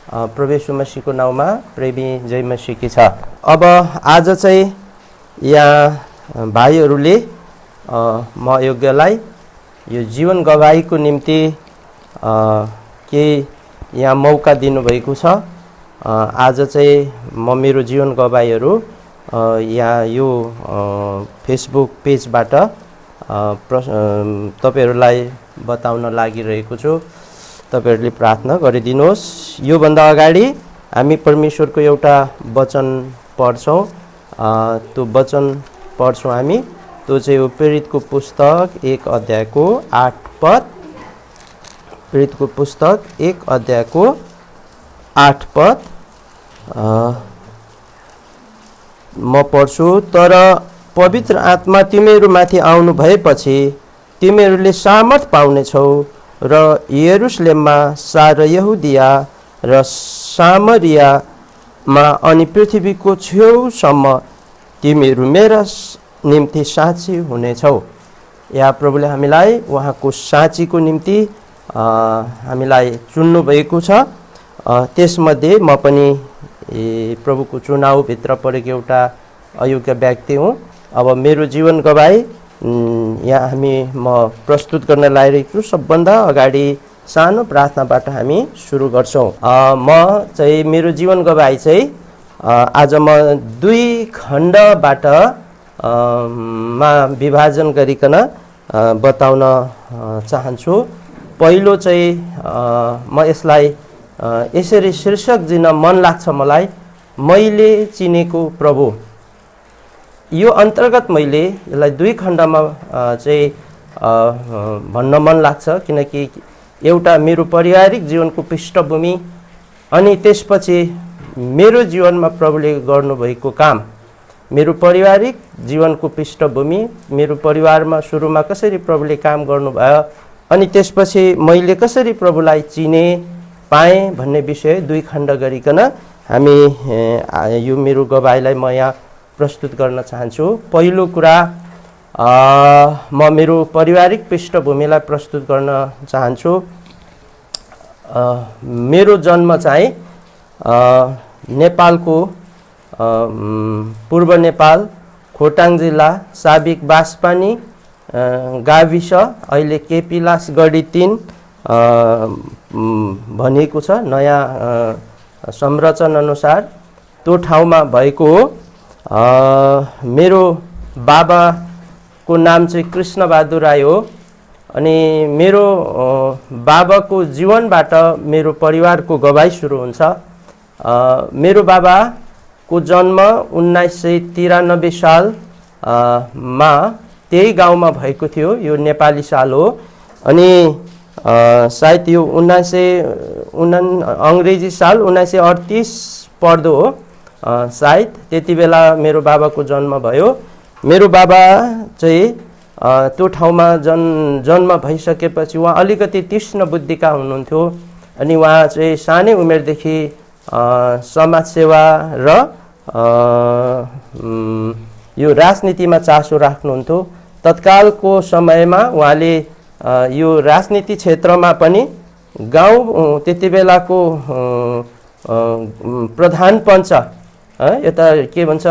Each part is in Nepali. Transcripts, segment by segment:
प्रभु येशू मसीहको नाउँमा प्रेमी जय मसीहकी छ। अब आज चाहिँ यहाँ भाइहरूले म योग्यलाई यो जीवन गवाहीको निम्ति केही यहाँ मौका दिनुभएको छ। आज चाहिँ म मेरो जीवन गवाहीहरू यहाँ यो फेसबुक पेजबाट तपाईहरूलाई बताउन लागिरहेको छु। तपाईहरूले प्रार्थना गरिदिनुहोस्। योभन्दा अगाडि हामी परमेश्वरको एउटा वचन पढ्छौँ। त्यो वचन पढ्छौँ हामी। त्यो चाहिँ हो प्रेरितको पुस्तक 1 अध्यायको 8 पद। प्रेरितको पुस्तक 1 अध्यायको 8 पद म पढ्छु। तर पवित्र आत्मा तिमीहरूमाथि आउनु भएपछि तिमीहरूले सामर्थ पाउनेछौ र यरुशलेममा सारा यहुदिया र सामरियामा अनि पृथ्वीको छेउसम्म तिमीहरू मेरा निम्ति साक्षी हुनेछौ। या प्रभुले हामीलाई उहाँको साक्षीको निम्ति हामीलाई चुन्नु भएको छ। त्यसमध्ये म पनि प्रभुको चुनावभित्र परेको एउटा अयोग्य व्यक्ति हुँ। अब मेरो जीवन गवाही यहाँ म प्रस्तुत गर्न लागिरहेको छु। सबभन्दा अगाडि सानो प्रार्थनाबाट हामी सुरु गर्छौँ। म चाहिँ मेरो जीवन गवाही चाहिँ आज म 2 खण्डबाट मा विभाजन गरिकन बताउन चाहन्छु। पहिलो चाहिँ म यसलाई यसरी शीर्षक दिन मन लाग्छ मलाई, मैले चिनेको प्रभु। यो अन्तर्गत मैले यसलाई 2 खण्डमा चाहिँ भन्न मन लाग्छ, किनकि एउटा मेरो पारिवारिक जीवनको पृष्ठभूमि अनि त्यसपछि मेरो जीवनमा प्रभुले गर्नुभएको काम। मेरो पारिवारिक जीवनको पृष्ठभूमि, मेरो परिवारमा सुरुमा कसरी प्रभुले काम गर्नुभयो अनि त्यसपछि मैले कसरी प्रभुलाई चिने पाएँ भन्ने विषय 2 खण्ड गरिकन हामी यो मेरो गवाहीलाई म यहाँ प्रस्तुत गर्न चाहन्छु। पहिलो कुरा म मेरो पारिवारिक पृष्ठभूमिलाई प्रस्तुत गर्न चाहन्छु। मेरो जन्म चाहिँ नेपालको पूर्व नेपाल खोटाङ जिल्ला साबिक बासपानी गाविस, अहिले केपिलास गढी 3 भनिएको छ नयाँ संरचना अनुसार त्यो ठाउँमा भएको हो। मेरो बाबाको नाम चाहिँ कृष्णबहादुर राई हो। अनि मेरो बाबाको जीवनबाट मेरो परिवारको गवाही सुरु हुन्छ। मेरो बाबाको जन्म 1993 साल मा त्यही गाउँमा भएको थियो। यो नेपाली साल हो अनि सायद यो अङ्ग्रेजी साल 1938 पर्दो हो। सायद त्यति बेला मेरो बाबाको जन्म भयो। मेरो बाबा चाहिँ त्यो ठाउँमा जन्म भइसकेपछि उहाँ अलिकति तीक्ष्ण बुद्धिका हुनुहुन्थ्यो अनि उहाँ चाहिँ सानै उमेरदेखि समाजसेवा र यो राजनीतिमा चासो राख्नुहुन्थ्यो। तत्कालको समयमा उहाँले यो राजनीति क्षेत्रमा पनि गाउँ त्यति बेलाको प्रधान पञ्च यता के भन्छ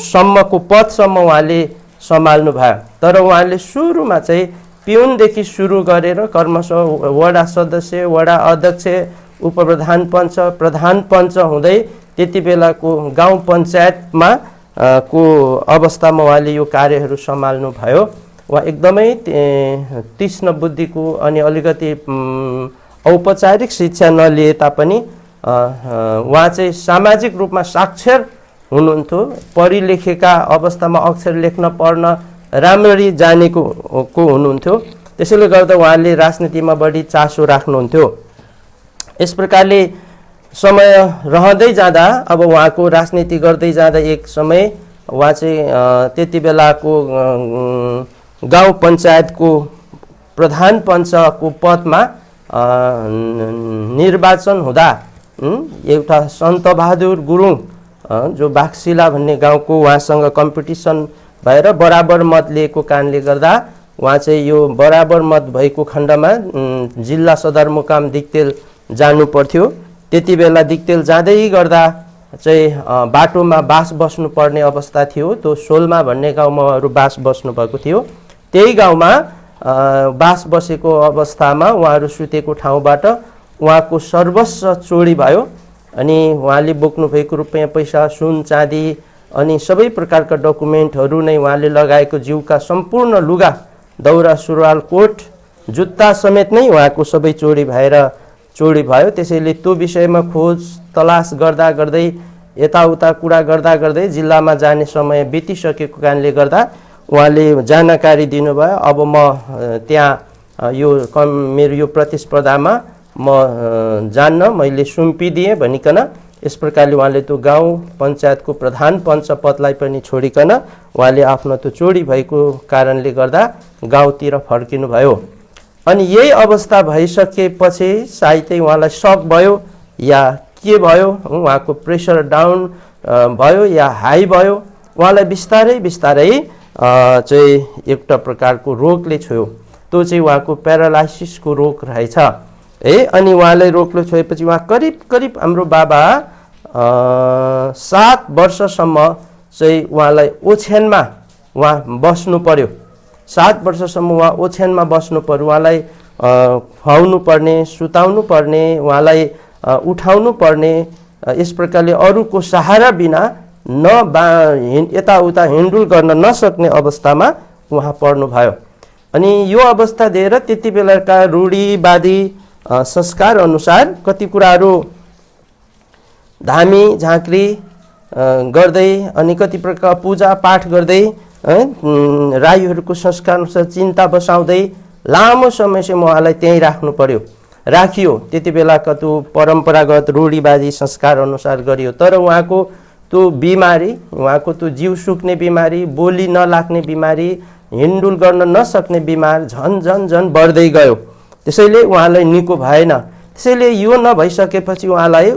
सम्मको पदसम्म उहाँले सम्हाल्नु भयो। तर उहाँले सुरुमा चाहिँ पिउनदेखि सुरु गरेर क्रमशः वडा सदस्य, वडा अध्यक्ष, उपप्रधान पञ्च, प्रधान पञ्च हुँदै त्यति बेलाको गाउँ पञ्चायतमा को अवस्थामा उहाँले यो कार्यहरू सम्हाल्नु भयो। उहाँ एकदमै तीक्ष्ण बुद्धिको अनि अलिकति औपचारिक शिक्षा नलिए तापनि उहाँ चाहिँ सामाजिक रूपमा साक्षर हुनुहुन्थ्यो। पढी लेखेका अवस्थामा अक्षर लेख्न पढ्न राम्ररी जानेको हुनुहुन्थ्यो। त्यसैले गर्दा उहाँले राजनीतिमा बढी चासो राख्नुहुन्थ्यो। यस प्रकारले समय रहँदै जाँदा अब उहाँको राजनीति गर्दै जाँदा एक समय उहाँ चाहिँ त्यति बेलाको गाउँ पञ्चायतको प्रधान पञ्चको पदमा निर्वाचन हुँदा एउटा सन्तबहादुर गुरुङ जो बाक्सिला भन्ने गाउँको उहाँसँग कम्पिटिसन भएर बराबर मत लिएको कारणले गर्दा उहाँ चाहिँ यो बराबर मत भएको खण्डमा जिल्ला सदरमुकाम दिक्तेल जानु पर्थ्यो। त्यति बेला दिक्तेल जाँदै गर्दा चाहिँ बाटोमा बास बस्नु पर्ने अवस्था थियो। त्यो सोल्मा भन्ने गाउँमा अरू बास बस्नु भएको थियो। त्यही गाउँमा बास बसेको अवस्थामा उहाँहरू सुतेको ठाउँबाट उहाँको सर्वस्व चोरी भयो। अनि उहाँले बोक्नु भएको रुपैयाँ पैसा सुन चाँदी अनि सबै प्रकारका डकुमेन्टहरू नै उहाँले लगाएको जिउका सम्पूर्ण लुगा दौरा सुरुवाल कोट जुत्ता समेत नै उहाँको सबै चोरी भयो। त्यसैले त्यो विषयमा खोज तलास गर्दा गर्दै यताउता कुरा गर्दा गर्दै जिल्लामा जाने समय बितिसकेको कारणले गर्दा उहाँले जानकारी दिनुभयो। अब म त्यहाँ मेरो यो प्रतिस्पर्धामा म जान्न, मैले सुम्पिदिएँ भनिकन यस प्रकारले उहाँले त्यो गाउँ पञ्चायतको प्रधान पञ्च पदलाई पनि छोडिकन उहाँले आफ्नो त्यो चोरी भएको कारणले गर्दा गाउँतिर फर्किनु भयो। अनि यही अवस्था भइसकेपछि सायदै उहाँलाई सक भयो या के भयो, उहाँको प्रेसर डाउन भयो या हाई भयो, उहाँलाई बिस्तारै बिस्तारै चाहिँ एउटा प्रकारको रोगले छोयो। त्यो चाहिँ उहाँको प्यारालाइसिसको रोग रहेछ है। अनि उहाँलाई रोगले छोएपछि उहाँ करिब हाम्रो बाबा 7 वर्षसम्म चाहिँ उहाँलाई ओछ्यानमा उहाँ बस्नु पर्यो। 7 वर्षसम्म उहाँ ओछ्यानमा बस्नु पर्यो। उहाँलाई खुवाउनु पर्ने, सुताउनु पर्ने, उहाँलाई उठाउनु पर्ने, यस प्रकारले अरूको सहारा बिना यताउता हिँडुल गर्न नसक्ने अवस्थामा उहाँ पर्नुभयो। अनि यो अवस्था दिएर त्यति बेलाका रूढिवादी संस्कार अनुसार कति कुराहरू धामी झाँक्री गर्दै अनि कति प्रकार पूजा पाठ गर्दै राईहरूको संस्कार अनुसार चिन्ता बसाउँदै लामो समयसम्म उहाँलाई त्यहीँ राखियो। त्यति बेलाका त्यो परम्परागत रूढिवादी संस्कार अनुसार गरियो। तर उहाँको त्यो बिमारी, उहाँको त्यो जिउ सुक्ने बिमारी, बोली नलाग्ने बिमारी, हिँडुल गर्न नसक्ने बिमार झन बढ्दै गयो। त्यसैले उहाँलाई निको भएन। त्यसैले यो नभइसकेपछि उहाँलाई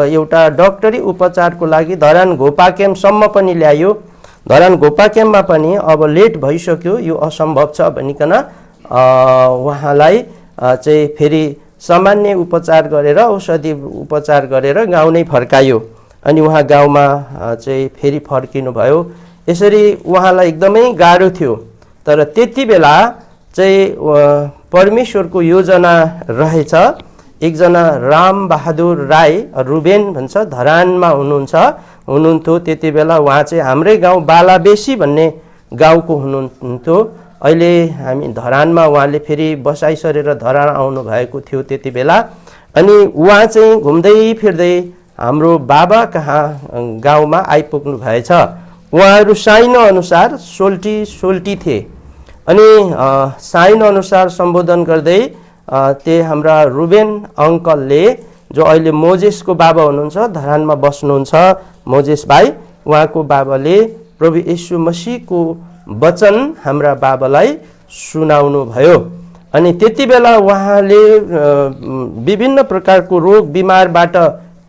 एउटा डक्टरी उपचारको लागि धरान घोपाक्याम्पसम्म पनि ल्यायो। धरान घोपाक्याम्पमा पनि अब लेट भइसक्यो, यो असम्भव छ भनिकन उहाँलाई चाहिँ फेरि सामान्य उपचार गरेर औषधि उपचार गरेर गाउँ नै फर्कायो। अनि उहाँ गाउँमा चाहिँ फेरि फर्किनु भयो। यसरी उहाँलाई एकदमै गाह्रो थियो। तर त्यति बेला चाहिँ परमेश्वरको योजना रहेछ। एकजना राम बहादुर राई रुबेन भन्छ, धरानमा हुनुहुन्थ्यो त्यति बेला। उहाँ चाहिँ हाम्रै गाउँ बालाबेसी भन्ने गाउँको हुनुहुन्थ्यो। अहिले हामी धरानमा उहाँले फेरि बसाइ सरेर धरान आउनु भएको थियो त्यति बेला। अनि उहाँ चाहिँ घुम्दै फिर्दै हाम्रो बाबा कहाँ गाउँमा आइपुग्नु भएछ। उहाँहरू साइन अनुसार सोल्टी थिए। अनि साइन अनुसार सम्बोधन गर्दै त्यही हाम्रा रुबेन अङ्कलले, जो अहिले मोजेसको बाबा हुनुहुन्छ, धरानमा बस्नुहुन्छ, मोजेस भाइ, उहाँको बाबाले प्रभु येशू मसीहको वचन हाम्रा बाबालाई सुनाउनु भयो। अनि त्यति बेला उहाँले विभिन्न प्रकारको रोग बिमारबाट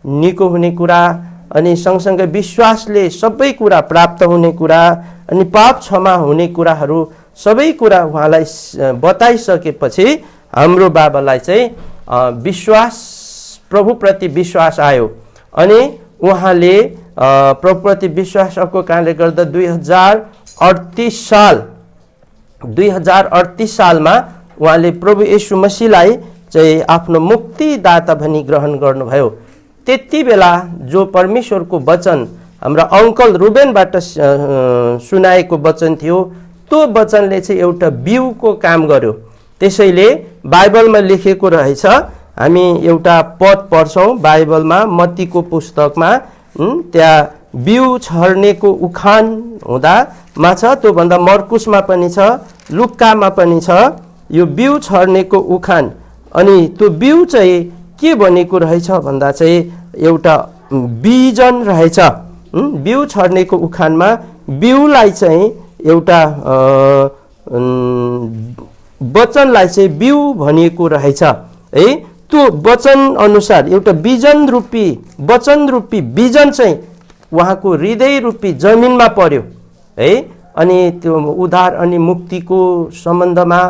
निको हुने कुरा, अनि सँगसँगै विश्वासले सबै कुरा प्राप्त हुने कुरा, अनि पाप क्षमा हुने कुराहरू सबै कुरा उहाँलाई बताइसकेपछि हाम्रो बाबालाई चाहिँ प्रभुप्रति विश्वास आयो। अनि उहाँले प्रभुप्रति विश्वासको कारणले गर्दा 2038 सालमा उहाँले प्रभु येशू मसीहलाई चाहिँ आफ्नो मुक्तिदाता भनी ग्रहण गर्नुभयो। त्यति बेला जो परमेश्वरको वचन हाम्रा अङ्कल रुबेनबाट सुनाएको वचन थियो, त्यो वचनले चाहिँ एउटा बिउको काम गर्यो। त्यसैले बाइबलमा लेखेको रहेछ, हामी एउटा पद पढ्छौँ बाइबलमा, मत्तीको पुस्तकमा, त्यहाँ बिउ छर्नेको उखान हुँदामा छ, त्योभन्दा मर्कुसमा पनि छ, लुक्कामा पनि छ यो बिउ छर्नेको उखान। अनि त्यो बिउ चाहिँ के भनेको रहेछ भन्दा चाहिँ एउटा बिजन रहेछ। बिउ छर्नेको उखानमा बिउलाई चाहिँ एउटा वचनलाई चाहिँ बिउ भनिएको रहेछ है। त्यो वचन अनुसार एउटा वचन रूपी बिजन चाहिँ उहाँको हृदय रूपी जमिनमा पर्यो है। अनि त्यो उद्धार अनि मुक्तिको सम्बन्धमा,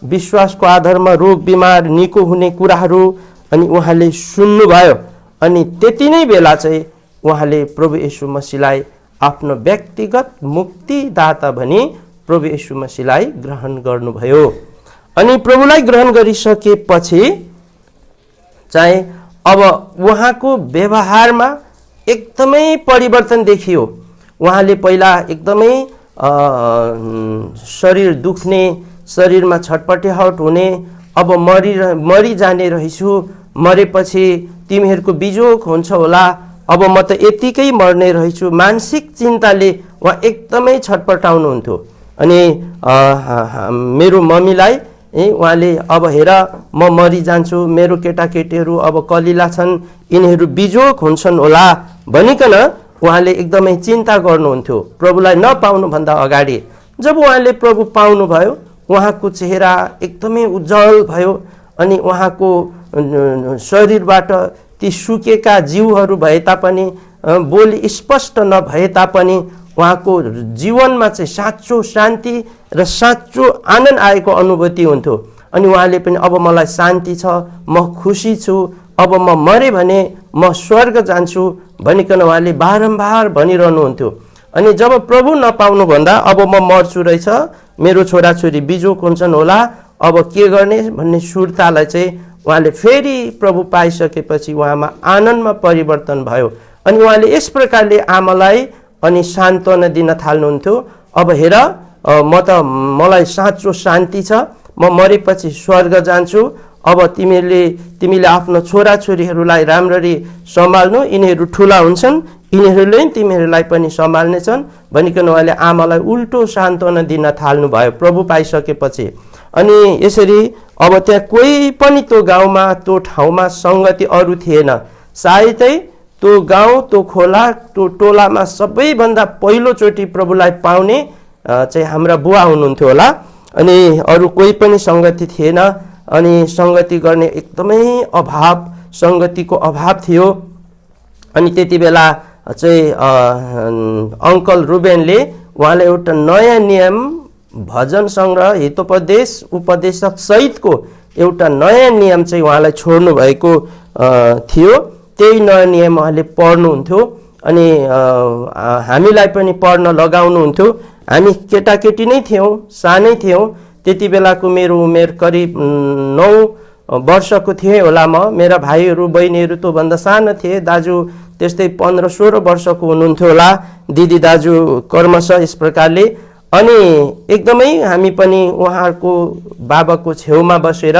विश्वासको आधारमा रोग बिमार निको हुने कुराहरू, अनि उहाँले सुन्नुभयो अनि त्यति नै बेला चाहिँ उहाँले प्रभु येशू मसीहलाई आफ्नो व्यक्तिगत मुक्तिदाता भनी प्रभु येशू मसीहलाई ग्रहण गर्नुभयो। अनि प्रभुलाई ग्रहण गरिसकेपछि चाहिँ अब उहाँको व्यवहारमा एकदमै परिवर्तन देखियो। उहाँले पहिला एकदमै शरीर दुख्ने, शरीरमा छटपटाहट हुने, अब मरि जाने रहेछु, मरेपछि तिमीहरूको बिजोग हुन्छ होला, अब म त यतिकै मर्ने रहेछु, मानसिक चिन्ताले उहाँ एकदमै छटपटाउनुहुन्थ्यो। अनि मेरो मम्मीलाई उहाँले अब हेर म मरिजान्छु, मेरो केटाकेटीहरू अब कलिला छन्, यिनीहरू बिजोग हुन्छन् होला भनिकन उहाँले एकदमै चिन्ता गर्नुहुन्थ्यो प्रभुलाई नपाउनुभन्दा अगाडि। जब उहाँले प्रभु पाउनुभयो उहाँको चेहरा एकदमै उज्जवल भयो अनि उहाँको शरीरबाट ती सुकेका जीवहरू भए तापनि, बोली स्पष्ट नभए तापनि उहाँको जीवनमा चाहिँ साँचो शान्ति र साँचो आनन्द आएको अनुभूति हुन्थ्यो। अनि उहाँले पनि अब मलाई शान्ति छ, म खुसी छु, अब म मरे भने म स्वर्ग जान्छु भनिकन उहाँले बारम्बार भनिरहनुहुन्थ्यो। अनि जब प्रभु नपाउनुभन्दा अब म मर्छु रहेछ, मेरो छोराछोरी बिजोग हुन्छन् होला, अब के गर्ने भन्ने सुर्तालाई चाहिँ उहाँले फेरि प्रभु पाइसकेपछि उहाँमा आनन्दमा परिवर्तन भयो। अनि उहाँले यस प्रकारले आमालाई अनि सान्त्वना दिन थाल्नुहुन्थ्यो, अब हेर मलाई साँचो शान्ति छ, म मरेपछि स्वर्ग जान्छु, अब तिमीले आफ्नो छोराछोरीहरूलाई राम्ररी सम्हाल्नु, यिनीहरू ठुला हुन्छन्, यिनीहरूले तिमीहरूलाई पनि सम्हाल्नेछन् भनिकन उहाँले आमालाई उल्टो सान्त्वना दिन थाल्नुभयो प्रभु पाइसकेपछि। अनि यसरी अब त्यहाँ कोही पनि त्यो गाउँमा, त्यो ठाउँमा सङ्गति अरू थिएन। सायदै त्यो गाउँ, त्यो खोला, त्यो टोलामा सबैभन्दा पहिलोचोटि प्रभुलाई पाउने चाहिँ हाम्रा बुवा हुनुहुन्थ्यो होला। अनि अरू कोही पनि सङ्गति थिएन अनि सङ्गति गर्ने एकदमै अभाव, सङ्गतिको अभाव थियो। अनि त्यति बेला चाहिँ अङ्कल रुबेनले उहाँले एउटा नयाँ नियम, भजन सङ्ग्रह, हितोपदेश, उपदेशक सहितको एउटा नयाँ नियम चाहिँ उहाँलाई छोड्नु भएको थियो। त्यही नयाँ नियम उहाँले पढ्नुहुन्थ्यो अनि हामीलाई पनि पढ्न लगाउनुहुन्थ्यो। हामी केटाकेटी नै थियौँ, सानै थियौँ। त्यति बेलाको मेरो उमेर करिब 9 वर्षको थिएँ होला म। मेरा भाइहरू बहिनीहरू त्योभन्दा सानो थिए। दाजु त्यस्तै 15-16 वर्षको हुनुहुन्थ्यो होला, दिदी दाजु कर्मशः यस प्रकारले। अनि एकदमै हामी पनि उहाँहरूको बाबाको छेउमा बसेर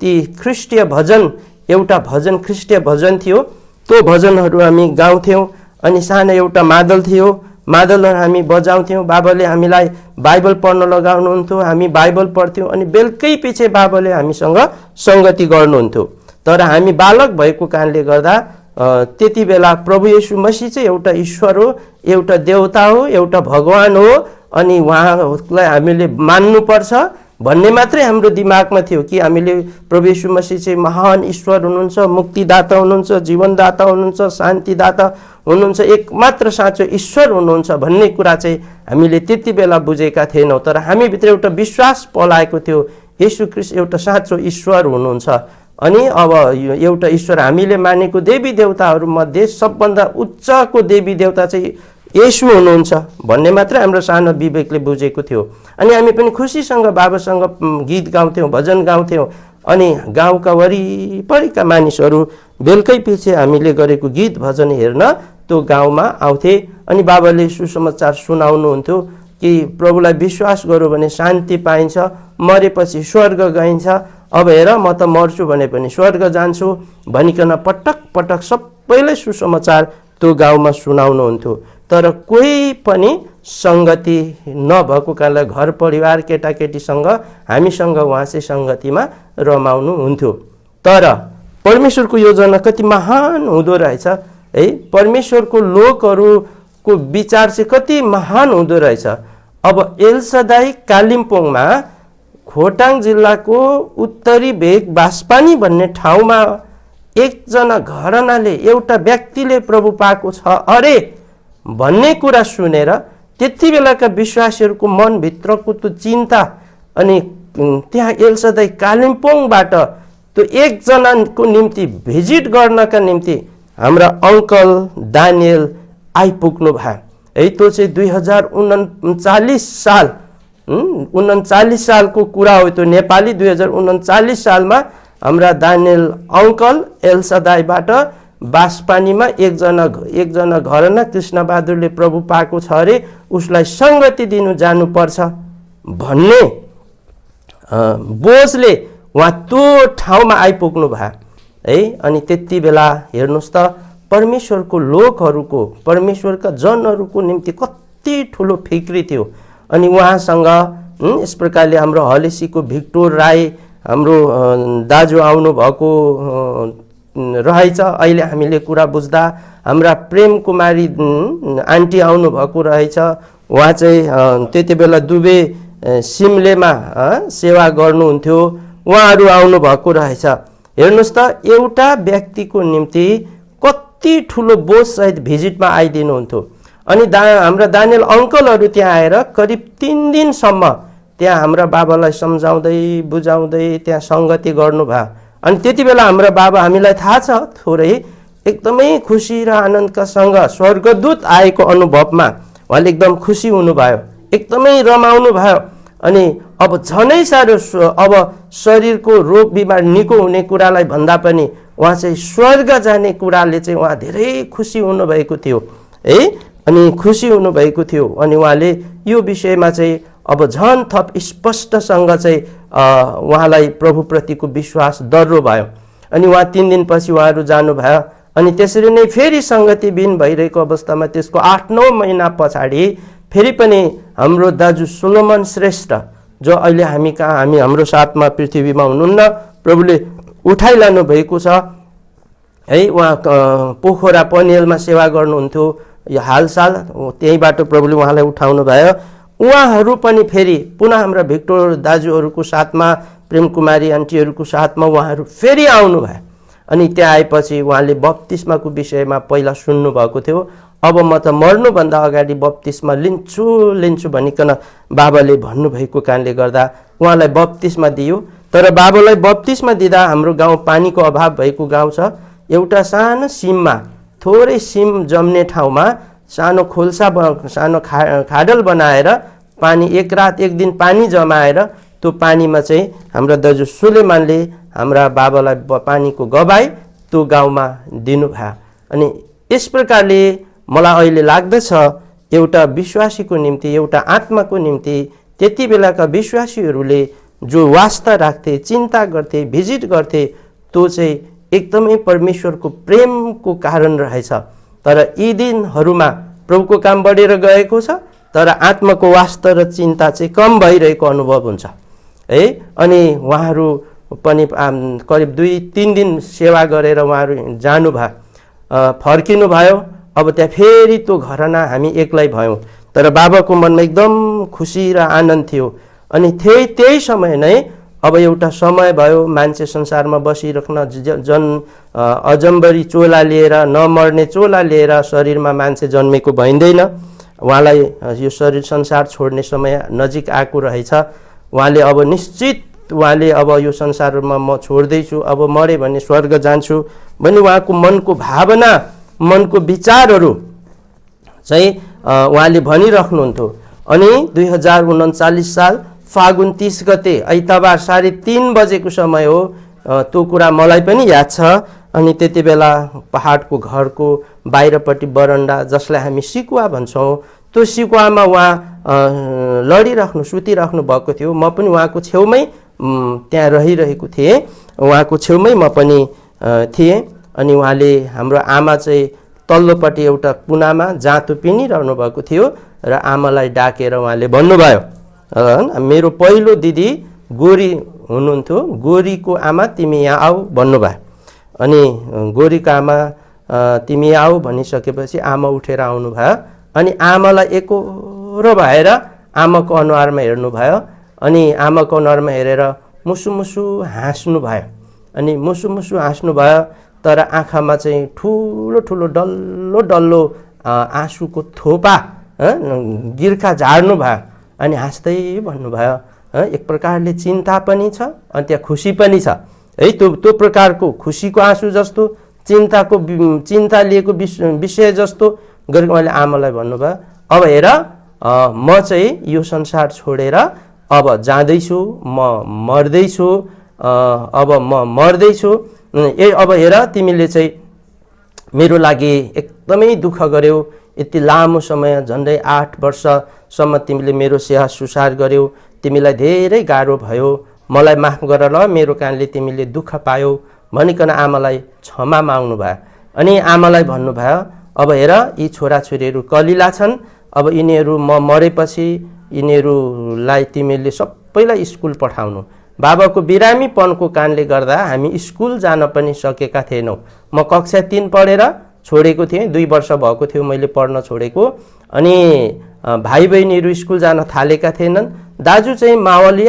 ती ख्रिस्टीय भजन, एउटा भजन ख्रिस्टीय भजन थियो, त्यो भजनहरू हामी गाउँथ्यौँ। अनि सानो एउटा मादल थियो, मादलहरू हामी बजाउँथ्यौँ। बाबाले हामीलाई बाइबल पढ्न लगाउनुहुन्थ्यो, हामी बाइबल पढ्थ्यौँ। अनि बेलुकै पछि बाबाले हामीसँग सङ्गति गर्नुहुन्थ्यो। तर हामी बालक भएको कारणले गर्दा त्यति बेला प्रभु येशू मसीह चाहिँ एउटा ईश्वर हो, एउटा देवता हो, एउटा भगवान हो, अनि उहाँलाई हामीले मान्नुपर्छ भन्ने मात्रै हाम्रो दिमागमा थियो कि हामीले प्रभु येशू मसीह चाहिँ महान ईश्वर हुनुहुन्छ, मुक्तिदाता हुनुहुन्छ, जीवनदाता हुनुहुन्छ, शान्तिदाता हुनुहुन्छ, एकमात्र साँचो ईश्वर हुनुहुन्छ भन्ने कुरा चाहिँ हामीले त्यति बेला बुझेका थिएनौँ। तर हामीभित्र एउटा विश्वास पलाएको थियो, येशू ख्रीष्ट एउटा साँचो ईश्वर हुनुहुन्छ। अनि अब एउटा ईश्वर हामीले मानेको देवी देवताहरूमध्ये सबभन्दा उच्चको देवी देवता चाहिँ येशू हुनुहुन्छ भन्ने मात्रै हाम्रो सानो विवेकले बुझेको थियो। अनि हामी पनि खुसीसँग बाबासँग गीत गाउँथ्यौँ, भजन गाउँथ्यौँ। अनि गाउँका वरिपरिका मानिसहरू बेलुकै पछि हामीले गरेको गीत भजन हेर्न त्यो गाउँमा आउँथे। अनि बाबाले सुसमाचार सुनाउनुहुन्थ्यो कि प्रभुलाई विश्वास गऱ्यो भने शान्ति पाइन्छ, मरेपछि स्वर्ग गइन्छ, अब हेर म त मर्छु भने पनि स्वर्ग जान्छु भनिकन पटक पटक सबैलाई सुसमाचार त्यो गाउँमा सुनाउनुहुन्थ्यो। तर कोही पनि सङ्गति नभएको कारणले घर परिवार केटाकेटीसँग हामीसँग उहाँ चाहिँ सङ्गतिमा रमाउनुहुन्थ्यो। तर परमेश्वरको योजना कति महान हुँदो रहेछ है, परमेश्वरको लोकहरूको विचार चाहिँ कति महान हुँदो रहेछ। अब एलसदाई कालिम्पोङमा खोटाङ जिल्लाको उत्तरी भेग बासपानी भन्ने ठाउँमा एकजना घरनाले, एउटा व्यक्तिले प्रभु पाएको छ अरे भन्ने कुरा सुनेर त्यति बेलाका विश्वासीहरूको मनभित्रको त्यो चिन्ता, अनि त्यहाँ एलसदाई कालिम्पोङबाट त्यो एकजनाको निम्ति भिजिट गर्नका निम्ति हाम्रा अङ्कल दानियल आइपुग्नु भयो है। त्यो चाहिँ 2039 साल 39 सालको कुरा हो। त्यो नेपाली 2039 सालमा हाम्रा दानियल अङ्कल एलसादाईबाट बासपानीमा एकजना घरना कृष्णबहादुरले प्रभु पाएको छ अरे, उसलाई सङ्गति दिनु जानुपर्छ भन्ने बोझले उहाँ त्यो ठाउँमा आइपुग्नु भयो है। अनि त्यति बेला हेर्नुहोस् त परमेश्वरको लोकहरूको, परमेश्वरका जनहरूको निम्ति कति ठुलो फिक्री थियो। अनि उहाँसँग यस प्रकारले हाम्रो हलेसीको भिक्टोर राई हाम्रो दाजु आउनु भएको रहेछ। अहिले हामीले कुरा बुझ्दा हाम्रा प्रेम कुमारी आन्टी आउनु भएको रहेछ। उहाँ चाहिँ त्यति बेला दुबे सिमलेमा सेवा गर्नुहुन्थ्यो, उहाँहरू आउनु भएको रहेछ। हेर्नुहोस् त एउटा व्यक्तिको निम्ति कति ठुलो बोझ सहित भिजिटमा आइदिनुहुन्थ्यो। अनि हाम्रा दानियल अङ्कलहरू त्यहाँ आएर करिब 3 दिनसम्म त्यहाँ हाम्रा बाबालाई सम्झाउँदै बुझाउँदै त्यहाँ सङ्गति गर्नुभयो। अनि त्यति बेला हाम्रा बाबा, हामीलाई थाहा छ थोरै, एकदमै खुसी र आनन्दकासँग स्वर्गदूत आएको अनुभवमा उहाँले एकदम खुसी हुनुभयो, एकदमै रमाउनु भयो। अनि अब झनै साह्रो अब शरीरको रोग बिमार निको हुने कुरालाई भन्दा पनि उहाँ चाहिँ स्वर्ग जाने कुराले चाहिँ उहाँ धेरै खुसी हुनुभएको थियो है। अनि खुसी हुनुभएको थियो। अनि उहाँले यो विषयमा चाहिँ अब झन् थप स्पष्टसँग चाहिँ उहाँलाई प्रभुप्रतिको विश्वास दर्रो भयो। अनि उहाँ 3 दिनपछि उहाँहरू जानुभयो। अनि त्यसरी नै फेरि सङ्गति बिन भइरहेको अवस्थामा त्यसको 8-9 महिना पछाडि फेरि पनि हाम्रो दाजु सोलोमन श्रेष्ठ, जो अहिले हाम्रो साथमा पृथ्वीमा हुनुहुन्न, प्रभुले उठाइलानु भएको छ है। उहाँ पोखरा पनियलमा सेवा गर्नुहुन्थ्यो यो हालसाल, त्यहीबाट प्रभुले उहाँलाई उठाउनु भयो। उहाँहरू पनि फेरि पुनः हाम्रा भिक्टोर दाजुहरूको साथमा, प्रेम कुमारी आन्टीहरूको साथमा उहाँहरू फेरि आउनु भयो। अनि त्यहाँ आएपछि उहाँले बप्तिस्माको विषयमा पहिला सुन्नुभएको थियो। अब म त मर्नुभन्दा अगाडि बप्तिस्मा लिन्छु भनिकन बाबाले भन्नुभएको कारणले गर्दा उहाँलाई बप्तिस्मा दियो। तर बाबालाई बप्तिस्मा दिँदा हाम्रो गाउँ पानीको अभाव भएको गाउँ छ। एउटा सानो सिममा, थोरै सिम जम्ने ठाउँमा सानो खोल्सा सानो खाडल बनाएर पानी एक रात एक दिन पानी जमाएर त्यो पानीमा चाहिँ हाम्रा दाजु सुलेमानले हाम्रा बाबालाई पानीको गवाई त्यो गाउँमा दिनुभयो। अनि यस प्रकारले मलाई अहिले लाग्दछ एउटा विश्वासीको निम्ति, एउटा आत्माको निम्ति त्यति बेलाका विश्वासीहरूले जो वास्ता राख्थे, चिन्ता गर्थे, भिजिट गर्थे, त्यो चाहिँ एकदमै परमेश्वरको प्रेमको कारण रहेछ। तर यी दिनहरूमा प्रभुको काम बढेर गएको छ, तर आत्माको वास्ता र चिन्ता चाहिँ कम भइरहेको अनुभव हुन्छ है। अनि उहाँहरू पनि करिब 2-3 दिन सेवा गरेर उहाँहरू जानुभयो, फर्किनु भयो। अब त्यहाँ फेरि त्यो घरना हामी एक्लै भयौँ। तर बाबाको मनमा एकदम खुसी र आनन्द थियो। अनि त्यही समय नै अब एउटा समय भयो, मान्छे संसारमा बसिराख्न अजम्बरी चोला लिएर, नमर्ने चोला लिएर शरीरमा मान्छे जन्मेको भइँदैन। उहाँलाई यो शरीर संसार छोड्ने समय नजिक आएको रहेछ। उहाँले अब निश्चित उहाँले अब यो संसारमा म छोड्दैछु, अब मरे भने स्वर्ग जान्छु भन्ने उहाँको मनको भावना, मनको विचारहरू चाहिँ उहाँले भनिराख्नुहुन्थ्यो। अनि 2039 साल फागुन 30 गते आइतबार 3:30 बजेको समय हो। त्यो कुरा मलाई पनि याद छ। अनि त्यति बेला पहाडको घरको बाहिरपट्टि बरन्डा, जसलाई हामी सिकुवा भन्छौँ, त्यो सिकुवामा उहाँ सुतिराख्नु भएको थियो। म पनि उहाँको छेउमै त्यहाँ रहिरहेको थिएँ, उहाँको छेउमै म पनि थिएँ। अनि उहाँले, हाम्रो आमा चाहिँ तल्लोपट्टि एउटा कुनामा जाँतो पिनिरहनु भएको थियो र आमालाई डाकेर उहाँले भन्नुभयो, मेरो पहिलो दिदी गोरी हुनुहुन्थ्यो, गोरीको आमा तिमी यहाँ आऊ भन्नुभयो। अनि गोरीको आमा तिमी आऊ भनिसकेपछि आमा उठेर आउनुभयो। अनि आमालाई एकोरो भएर आमाको अनुहारमा हेर्नुभयो। अनि आमाको अनुहारमा हेरेर मुसु मुसु हाँस्नु भयो। अनि मुसु मुसु हाँस्नु भयो, तर आँखामा चाहिँ ठुलो ठुलो डल्लो डल्लो आँसुको थोपा गिर्खा झार्नु भयो। अनि हाँस्दै भन्नुभयो, एक प्रकारले चिन्ता पनि छ अनि त्यहाँ खुसी पनि छ। है। त्यो प्रकारको खुसीको आँसु जस्तो, चिन्ता लिएको विषय जस्तो गरेर उहाँले आमालाई भन्नुभयो, अब हेर म चाहिँ यो संसार छोडेर अब जाँदैछु, म मर्दैछु, अब म मर्दैछु, अब हेर तिमीले चाहिँ मेरो लागि एकदमै दुःख गर्यौ, यति लामो समय झन्डै 8 वर्षसम्म तिमीले मेरो सेवा सुसार गर्यौ, तिमीलाई धेरै गाह्रो भयो, मलाई माफ गर ल, मेरो कारणले तिमीले दुःख पायौ भनिकन आमालाई क्षमा माग्नु भयो। अनि आमालाई भन्नुभयो, अब हेर यी छोराछोरीहरू कलिला छन्, अब यिनीहरू म मरेपछि यिनीहरूलाई तिमीले सबैलाई स्कुल पठाउनु। बाबाको बिरामीपनको कारणले गर्दा हामी स्कुल जान पनि सकेका थिएनौँ। म कक्षा 3 पढेर छोडेको थिएँ, 2 वर्ष भएको थियो मैले पढ्न छोडेको। अनि भाइ बहिनीहरू स्कुल जान थालेका थिएनन्। दाजु चाहिँ मावली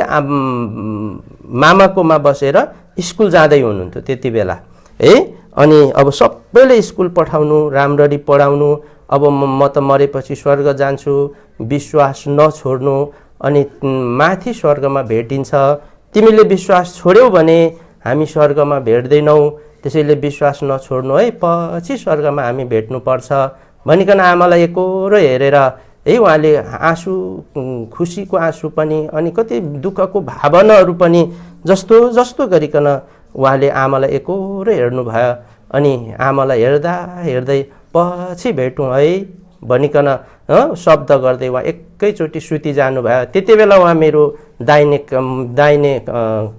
मामाकोमा बसेर स्कुल जाँदै हुनुहुन्थ्यो त्यति बेला है। अनि अब सबैले स्कुल पठाउनु, राम्ररी पढाउनु, अब म त मरेपछि स्वर्ग जान्छु, विश्वास नछोड्नु, अनि माथि स्वर्गमा भेटिन्छ, तिमीले विश्वास छोड्यौ भने हामी स्वर्गमा भेट्दैनौँ, त्यसैले विश्वास नछोड्नु है, पछि स्वर्गमा हामी भेट्नुपर्छ भनिकन आमालाई एकोरो हेरेर है उहाँले आँसु, खुसीको आँसु पनि अनि कति दुःखको भावनाहरू पनि जस्तो जस्तो गरिकन उहाँले आमालाई एकोरो हेर्नुभयो। अनि आमालाई हेर्दा हेर्दै पछि भेटौँ है भनिकन शब्द गर्दै उहाँ एकैचोटि सुति जानुभयो। त्यति बेला उहाँ मेरो दाहिने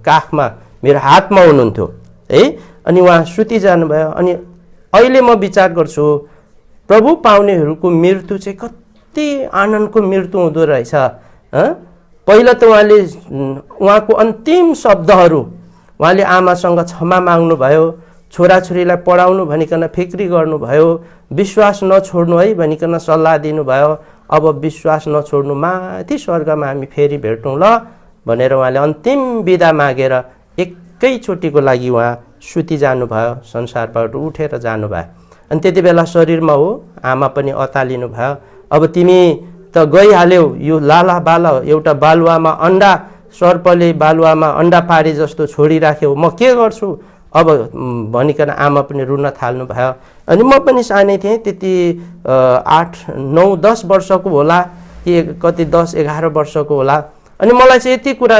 काखमा मेरो हातमा हुनुहुन्थ्यो है। अनि उहाँ सुति जानुभयो। अनि अहिले म विचार गर्छु प्रभु पाउनेहरूको मृत्यु चाहिँ कति आनन्दको मृत्यु हुँदो रहेछ। पहिला त उहाँले उहाँको अन्तिम शब्दहरू उहाँले आमासँग क्षमा माग्नुभयो, छोराछोरीलाई पढाउनु भनिकन फिक्री गर्नुभयो, विश्वास नछोड्नु है भनिकन सल्लाह दिनुभयो। अब विश्वास नछोड्नु, माथि स्वर्गमा हामी फेरि भेटौँ ल भनेर उहाँले अन्तिम बिदा मागेर एकैचोटिको लागि उहाँ सुति जानुभयो, संसारबाट उठेर जानुभयो। अनि त्यति बेला शरीरमा हो आमा पनि अतालिनु भयो। अब तिमी त गइहाल्यौ, यो लाला बाला एउटा बालुवामा अन्डा, सर्पले बालुवामा अन्डा पारे जस्तो छोडिराख्यौ, म के गर्छु अब भनिकन आमा पनि रुन थाल्नु भयो। अनि म पनि सानै थिएँ, त्यति 8, 9, 10 वर्षको होला कि कति 10, 11 वर्षको होला। अनि मलाई चाहिँ यति कुरा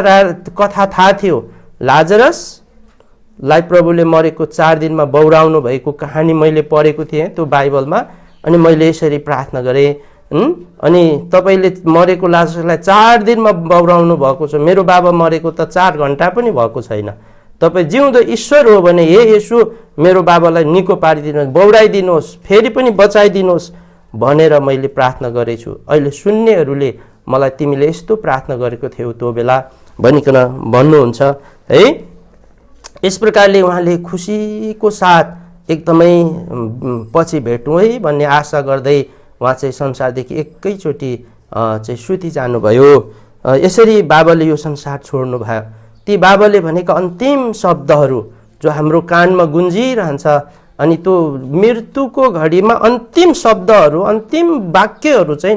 कथा थाहा थियो, लाजरसलाई प्रभुले मरेको 4 दिनमा बौराउनु भएको कहानी मैले पढेको थिएँ त्यो बाइबलमा। अनि मैले यसरी प्रार्थना गरेँ, अनि तपाईँले मरेको लाजरसलाई 4 दिनमा बौराउनु भएको छ, मेरो बाबा मरेको त 4 घन्टा पनि भएको छैन। तपाईँ जिउँदो ईश्वर हो भने हे येशू मेरो बाबालाई निको पारिदिनुहोस्, बौडाइदिनुहोस्, फेरि पनि बचाइदिनुहोस् भनेर मैले प्रार्थना गरेछु। अहिले सुन्नेहरूले मलाई तिमीले यस्तो प्रार्थना गरेको थियौ त्यो बेला भनिकन भन्नुहुन्छ है। यस प्रकारले उहाँले खुसीको साथ एकदमै पछि भेटौँ है भन्ने आशा गर्दै उहाँ चाहिँ संसारदेखि एकैचोटि चाहिँ सुति जानुभयो। यसरी बाबाले यो संसार छोड्नु भयो। ती बाबाले भनेका अन्तिम शब्दहरू जो हाम्रो कानमा गुन्जिरहन्छ, अनि त्यो मृत्युको घडीमा अन्तिम शब्दहरू, अन्तिम वाक्यहरू चाहिँ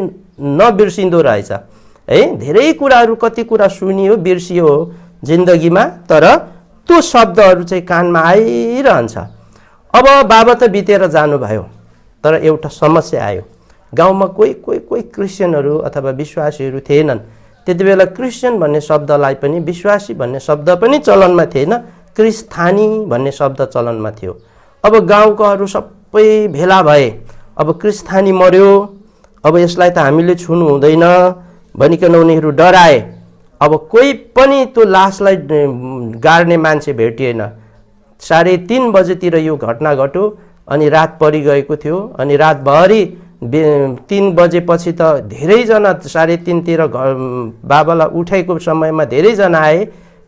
नबिर्सिँदो रहेछ है। धेरै कुराहरू, कति कुरा सुनियो बिर्सियो जिन्दगीमा, तर त्यो शब्दहरू चाहिँ कानमा आइरहन्छ। अब बाबा त बितेर जानुभयो, तर एउटा समस्या आयो। गाउँमा कोही क्रिस्चियनहरू अथवा विश्वासीहरू थिएनन्। त्यति बेला क्रिस्चियन भन्ने शब्दलाई पनि, विश्वासी भन्ने शब्द पनि चलनमा थिएन, क्रिस्तानी भन्ने शब्द चलनमा थियो। अब गाउँकाहरू सबै भेला भए, अब क्रिस्तानी मर्यो, अब यसलाई त हामीले छुनु हुँदैन भनिकन उनीहरू डराए। अब कोही पनि त्यो लासलाई गाड्ने मान्छे भेटिएन। 3:30 बजेतिर यो घटना घट्यो। अनि रात परिगएको थियो। अनि रातभरि 3 बजेपछि त धेरैजना 3:30 तिर बाबालाई उठेको समयमा धेरैजना आए,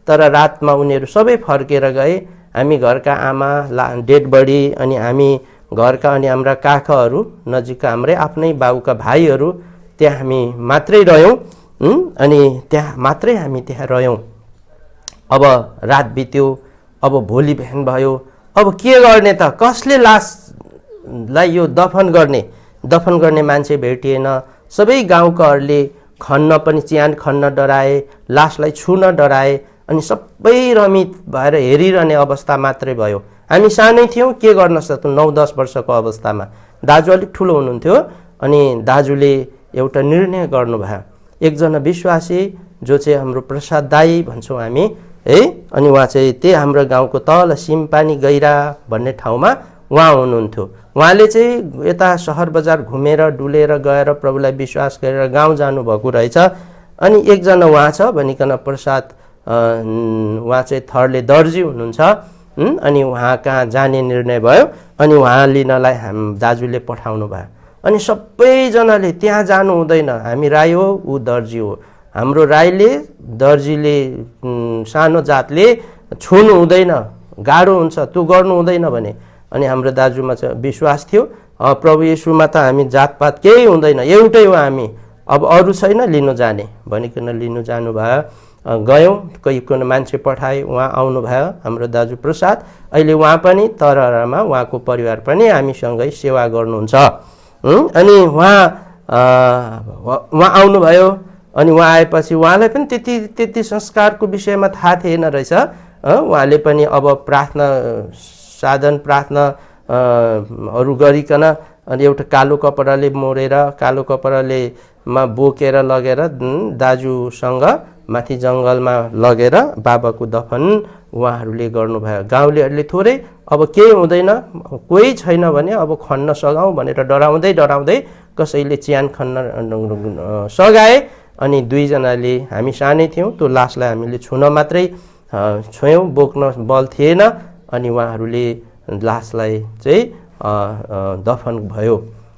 तर रातमा उनीहरू सबै फर्केर गए। हामी घरका आमा, डेड बडी, अनि हामी घरका अनि हाम्रा काकाहरू, नजिकका हाम्रै आफ्नै बाबुका भाइहरू, त्यहाँ हामी मात्रै रह्यौँ। अनि त्यहाँ मात्रै हामी त्यहाँ रह्यौँ। अब रात बित्यो, अब भोलि बिहान भयो। अब के गर्ने त, कसले लासलाई यो दफन गर्ने मान्छे भेटिएन। सबै गाउँकाहरूले खन्न पनि, च्यान खन्न डराए, लासलाई छुन डराए। अनि सबै रमित भएर हेरिरहने अवस्था मात्रै भयो। हामी सानै थियौँ, के गर्न सक्थ्यौँ 9-10 वर्षको अवस्थामा। दाजु अलिक ठुलो हुनुहुन्थ्यो अनि दाजुले एउटा निर्णय गर्नुभयो। एकजना विश्वासी जो चाहिँ हाम्रो प्रसाद दाई भन्छौँ हामी है, अनि उहाँ चाहिँ त्यही हाम्रो गाउँको तल सिमपानी गैरा भन्ने ठाउँमा उहाँ हुनुहुन्थ्यो। उहाँले चाहिँ यता सहर बजार घुमेर डुलेर गएर प्रभुलाई विश्वास गरेर गाउँ जानुभएको रहेछ। अनि एकजना उहाँ छ भनिकन प्रसाद, उहाँ चाहिँ थरले दर्जी हुनुहुन्छ। अनि उहाँ कहाँ जाने निर्णय भयो अनि उहाँ लिनलाई दाजुले पठाउनु भयो। अनि सबैजनाले त्यहाँ जानु हुँदैन, हामी राई हो ऊ दर्जी हो, हाम्रो राईले दर्जीले सानो जातले छुनु हुँदैन, गाह्रो हुन्छ, त्यो गर्नु हुँदैन भने। अनि हाम्रो दाजुमा चाहिँ विश्वास थियो, प्रभु येशूमा त हामी जातपात केही हुँदैन, एउटै हो हामी, अब अरू छैन लिनु जाने भनिकन लिनु जानुभयो। गयौँ, कोही कुनै मान्छे पठाए, उहाँ आउनुभयो हाम्रो दाजु प्रसाद। अहिले उहाँ पनि तरहरामा उहाँको परिवार पनि हामीसँगै सेवा गर्नुहुन्छ। अनि उहाँ आउनुभयो। अनि उहाँ आएपछि उहाँलाई पनि त्यति संस्कारको विषयमा थाहा थिएन रहेछ। उहाँले पनि अब प्रार्थना साधन प्रार्थनाहरू गरिकन अनि एउटा कालो कपडाले मोडेर कालो कपडाले बोकेर लगेर दाजुसँग माथि जङ्गलमा लगेर बाबाको दफन उहाँहरूले गर्नुभयो। गाउँलेहरूले थोरै अब केही हुँदैन, कोही छैन भने अब खन्न सघाउँ भनेर डराउँदै कसैले च्यान खन्न सघाए। अनि दुईजनाले, हामी सानै थियौँ, त्यो लासलाई हामीले छुन मात्रै छोयौँ, बोक्न बल थिएन। अनि उहाँहरूले लासलाई चाहिँ दफन भयो।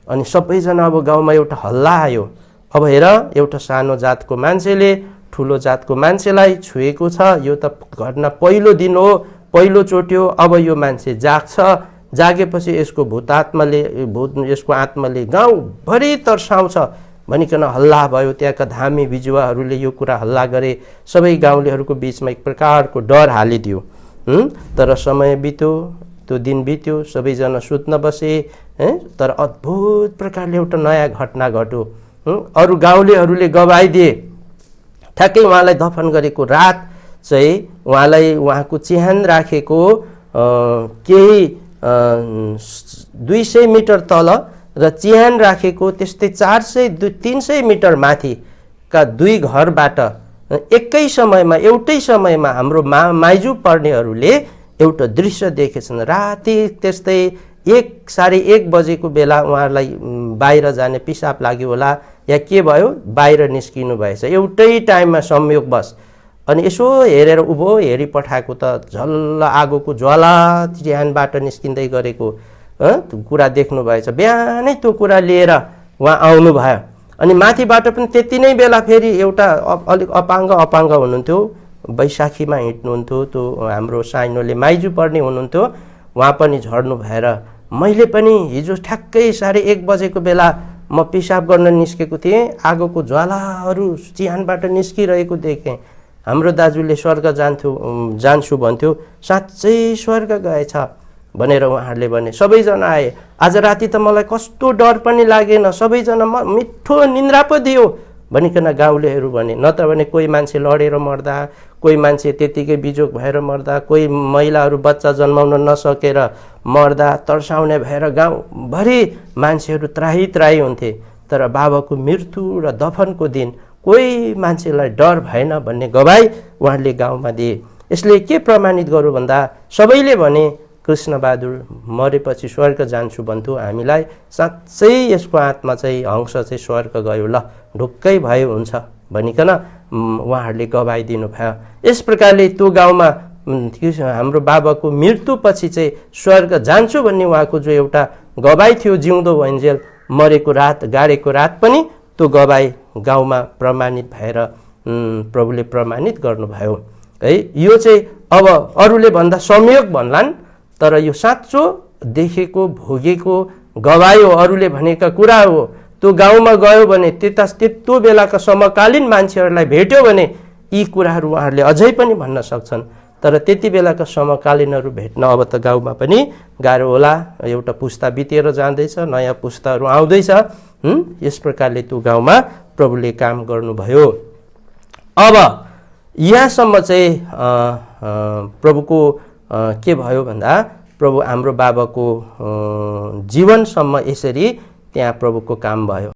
अनि सबैजना अब गाउँमा एउटा हल्ला आयो, अब हेर एउटा सानो जातको मान्छेले ठुलो जातको मान्छेलाई छुएको छ, यो त घटना पहिलो दिन हो, पहिलोचोटि हो, अब यो मान्छे जाग्छ, जागेपछि यसको यसको आत्माले गाउँभरि तर्साउँछ भनिकन हल्ला भयो। त्यहाँका धामी बिजुवाहरूले यो कुरा हल्ला गरे, सबै गाउँलेहरूको बिचमा एक प्रकारको डर हालिदियो। तर समय बित्यो, त्यो दिन बित्यो, सबैजना सुत्न बसे। तर अद्भुत प्रकारले एउटा नयाँ घटना घट्यो। अरू गाउँलेहरूले गवाई दिए, ठ्याक्कै उहाँलाई दफन गरेको रात चाहिँ उहाँको चिहान राखेको केही 200 मिटर तल र चिहान राखेको त्यस्तै 400-300 मिटर माथिका दुई घरबाट एकै समयमा एउटै समयमा हाम्रो माइजू पर्नेहरूले एउटा दृश्य देखेछन्। राति त्यस्तै 1-1:30 बजेको बेला उहाँहरूलाई बाहिर जाने पिसाब लाग्यो होला या के भयो, बाहिर निस्किनु भएछ एउटै टाइममा संयोगवश। अनि यसो हेरेर उभो हेरी पठाएको त झल्ल आगोको ज्वाला चिहानबाट निस्किँदै गरेको कुरा देख्नु भएछ। बिहानै त्यो कुरा लिएर उहाँ आउनुभयो। अनि माथिबाट पनि त्यति नै बेला फेरि एउटा अलिक अपाङ्ग हुनुहुन्थ्यो, बैशाखीमा हिँड्नुहुन्थ्यो, त्यो हाम्रो साइनोले माइजू पर्ने हुनुहुन्थ्यो, उहाँ पनि झर्नु भएर मैले पनि हिजो ठ्याक्कै 1:30 बजेको बेला म पिसाब गर्न निस्केको थिएँ, आगोको ज्वालाहरू चिहानबाट निस्किरहेको देखेँ। हाम्रो दाजुले स्वर्ग जान्छु भन्थ्यो, साँच्चै स्वर्ग गएछ भनेर उहाँहरूले भने। सबैजना आए, आज राति त मलाई कस्तो डर पनि लागेन, सबैजना मिठो निन्द्रा पो दियो भनिकन गाउँलेहरू भने। नत्र भने कोही मान्छे लडेर मर्दा, कोही मान्छे त्यतिकै बिजोग भएर मर्दा, कोही महिलाहरू बच्चा जन्माउन नसकेर मर्दा, तर्साउने भएर गाउँभरि मान्छेहरू त्राही हुन्थे। तर बाबाको मृत्यु र दफनको दिन कोही मान्छेलाई डर भएन भन्ने गवाई उहाँहरूले गाउँमा दिए। यसले के प्रमाणित गरौँ भन्दा सबैले भने कृष्णबहादुर मरेपछि स्वर्ग जान्छु भन्थ्यो, हामीलाई साँच्चै यसको आत्मा चाहिँ हंस चाहिँ स्वर्ग गयो, ल ढुक्कै भयो हुन्छ भनिकन उहाँहरूले गवाई दिनुभयो। यस प्रकारले त्यो गाउँमा हाम्रो बाबाको मृत्युपछि चाहिँ स्वर्ग जान्छु भन्ने उहाँको जो एउटा गवाई थियो, जिउँदो वन्जेल मरेको रात गाडेको रात पनि त्यो गवाई गाउँमा प्रमाणित भएर प्रभुले प्रमाणित गर्नुभयो है। यो चाहिँ अब अरूले भन्दा संयोग भन्लान्, तर यो साँचो देखेको भोगेको गवाई हो, अरूले भनेका कुरा हो। त्यो गाउँमा गयो भने त्यो बेलाका समकालीन मान्छेहरूलाई भेट्यो भने यी कुराहरू उहाँहरूले अझै पनि भन्न सक्छन्। तर त्यति बेलाका समकालीनहरू भेट्न अब त गाउँमा पनि गाह्रो होला, एउटा पुस्ता बितेर जाँदैछ, नयाँ पुस्ताहरू आउँदैछ। यस प्रकारले त्यो गाउँमा प्रभुले काम गर्नुभयो। अब यहाँसम्म चाहिँ प्रभुको के भयो भन्दा प्रभु हाम्रो बाबाको जीवनसम्म यसरी त्यहाँ प्रभुको काम भयो।